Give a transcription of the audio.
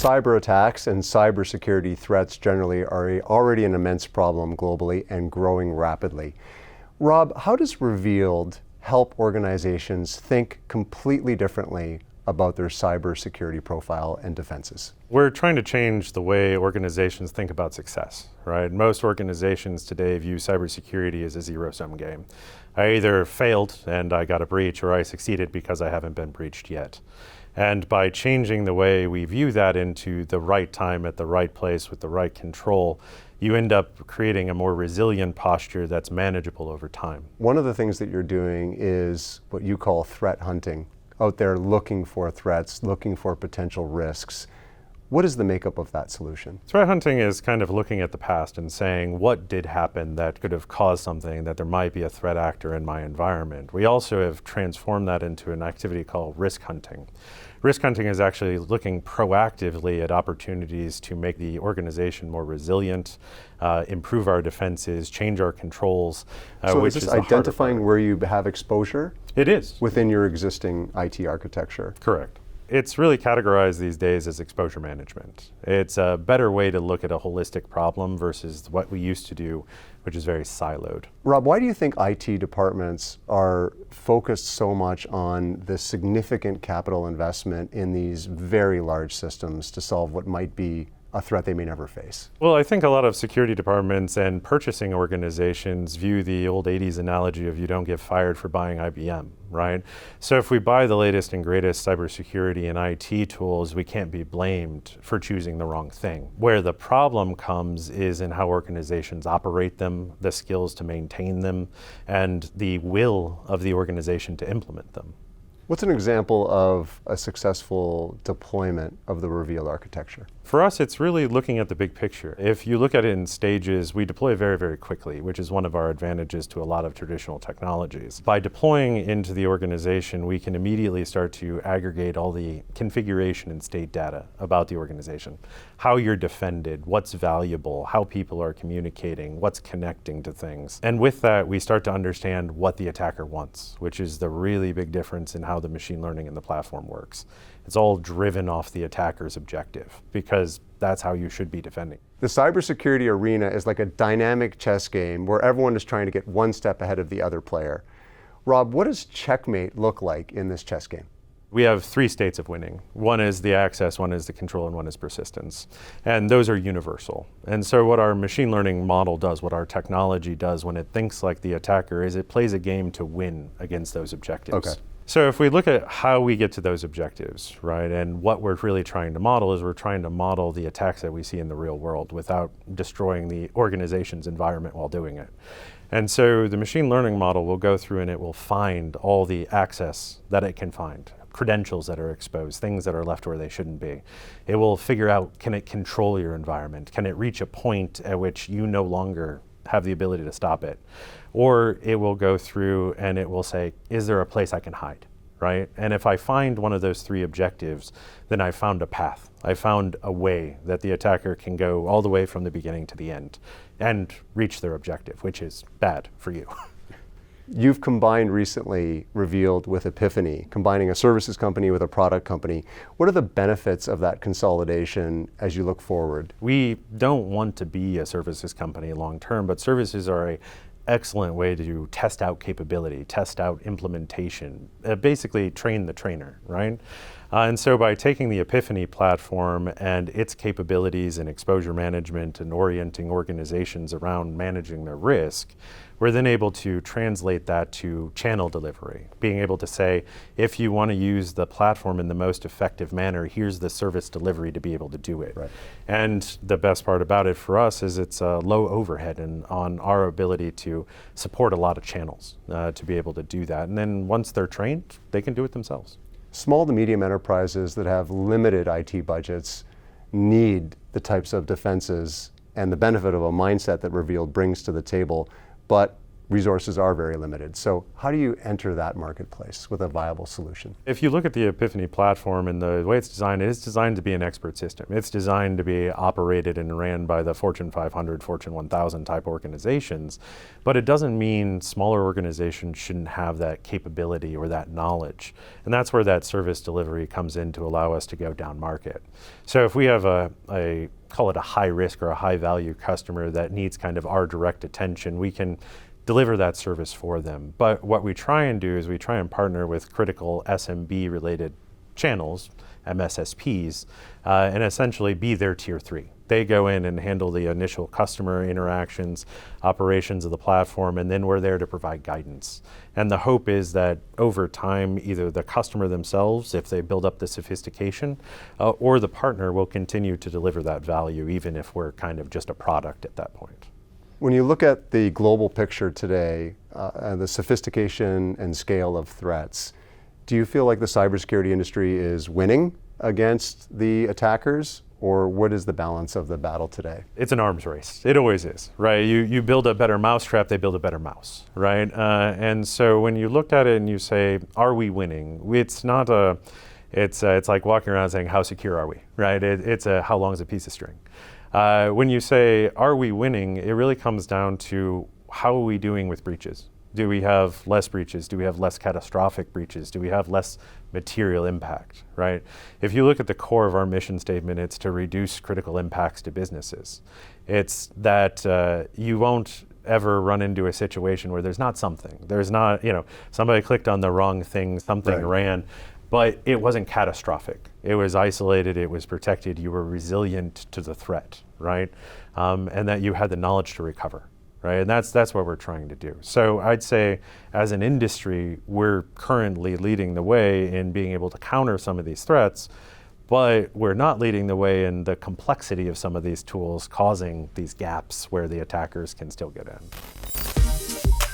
cyber attacks and cybersecurity threats generally are already an immense problem globally and growing rapidly. Rob, how does Revealed help organizations think completely differently about their cybersecurity profile and defenses? We're trying to change the way organizations think about success, right? Most organizations today view cybersecurity as a zero-sum game. I either failed and I got a breach, or I succeeded because I haven't been breached yet. And by changing the way we view that into the right time at the right place with the right control, you end up creating a more resilient posture that's manageable over time. One of the things that you're doing is what you call threat hunting, out there looking for threats, looking for potential risks. What is the makeup of that solution? Threat hunting is kind of looking at the past and saying, what did happen that could have caused something, that there might be a threat actor in my environment? We also have transformed that into an activity called risk hunting. Risk hunting is actually looking proactively at opportunities to make the organization more resilient, improve our defenses, change our controls. So is this identifying where you have exposure? It is. Within your existing IT architecture? Correct. It's really categorized these days as exposure management. It's a better way to look at a holistic problem versus what we used to do, which is very siloed. Rob, why do you think IT departments are focused so much on the significant capital investment in these very large systems to solve what might be a threat they may never face? Well, I think a lot of security departments and purchasing organizations view the old 80s analogy of you don't get fired for buying IBM, right? So if we buy the latest and greatest cybersecurity and IT tools, we can't be blamed for choosing the wrong thing. Where the problem comes is in how organizations operate them, the skills to maintain them, and the will of the organization to implement them. What's an example of a successful deployment of the Revealed architecture? For us, it's really looking at the big picture. If you look at it in stages, we deploy very, very quickly, which is one of our advantages to a lot of traditional technologies. By deploying into the organization, we can immediately start to aggregate all the configuration and state data about the organization. How you're defended, what's valuable, how people are communicating, what's connecting to things. And with that, we start to understand what the attacker wants, which is the really big difference in how the machine learning and the platform works. It's all driven off the attacker's objective, because that's how you should be defending. The cybersecurity arena is like a dynamic chess game where everyone is trying to get one step ahead of the other player. Rob, what does checkmate look like in this chess game? We have three states of winning. One is the access, one is the control, and one is persistence. And those are universal. And so what our machine learning model does, what our technology does when it thinks like the attacker, is it plays a game to win against those objectives. Okay. So if we look at how we get to those objectives, right, and what we're really trying to model is we're trying to model the attacks that we see in the real world without destroying the organization's environment while doing it. And so the machine learning model will go through and it will find all the access that it can find, credentials that are exposed, things that are left where they shouldn't be. It will figure out, can it control your environment? Can it reach a point at which you no longer have the ability to stop it? Or it will go through and it will say, is there a place I can hide, right? And if I find one of those three objectives, then I found a path. I found a way that the attacker can go all the way from the beginning to the end and reach their objective, which is bad for you. You've combined recently Revealed with Epiphany, combining a services company with a product company. What are the benefits of that consolidation as you look forward? We don't want to be a services company long term, but services are an excellent way to test out capability, test out implementation, basically train the trainer, right? And so by taking the Epiphany platform and its capabilities in exposure management and orienting organizations around managing their risk, we're then able to translate that to channel delivery, being able to say, if you want to use the platform in the most effective manner, here's the service delivery to be able to do it. Right. And the best part about it for us is it's a low overhead and on our ability to support a lot of channels to be able to do that. And then once they're trained, they can do it themselves. Small to medium enterprises that have limited IT budgets need the types of defenses and the benefit of a mindset that Revealed brings to the table. But resources are very limited. So how do you enter that marketplace with a viable solution? If you look at the Epiphany platform and the way it's designed, it is designed to be an expert system. It's designed to be operated and ran by the Fortune 500, Fortune 1000 type organizations, but it doesn't mean smaller organizations shouldn't have that capability or that knowledge. And that's where that service delivery comes in to allow us to go down market. So if we have a call it a high risk or a high value customer that needs kind of our direct attention, we can deliver that service for them. But what we try and do is we try and partner with critical SMB related channels, MSSPs, and essentially be their tier 3. They go in and handle the initial customer interactions, operations of the platform, and then we're there to provide guidance. And the hope is that over time, either the customer themselves, if they build up the sophistication, or the partner will continue to deliver that value, even if we're kind of just a product at that point. When you look at the global picture today, and the sophistication and scale of threats, do you feel like the cybersecurity industry is winning against the attackers, or what is the balance of the battle today? It's an arms race. It always is, right? You build a better mousetrap, they build a better mouse, right? And so when you look at it and you say, are we winning? It's not it's like walking around saying, how secure are we, right? It's how long is a piece of string? When you say, are we winning, it really comes down to how are we doing with breaches? Do we have less breaches? Do we have less catastrophic breaches? Do we have less material impact, right? If you look at the core of our mission statement, it's to reduce critical impacts to businesses. It's that you won't ever run into a situation where there's not something. There's not, somebody clicked on the wrong thing, something ran, but it wasn't catastrophic. It was isolated, it was protected, you were resilient to the threat, right? And that you had the knowledge to recover, right? And that's what we're trying to do. So I'd say as an industry, we're currently leading the way in being able to counter some of these threats, but we're not leading the way in the complexity of some of these tools causing these gaps where the attackers can still get in.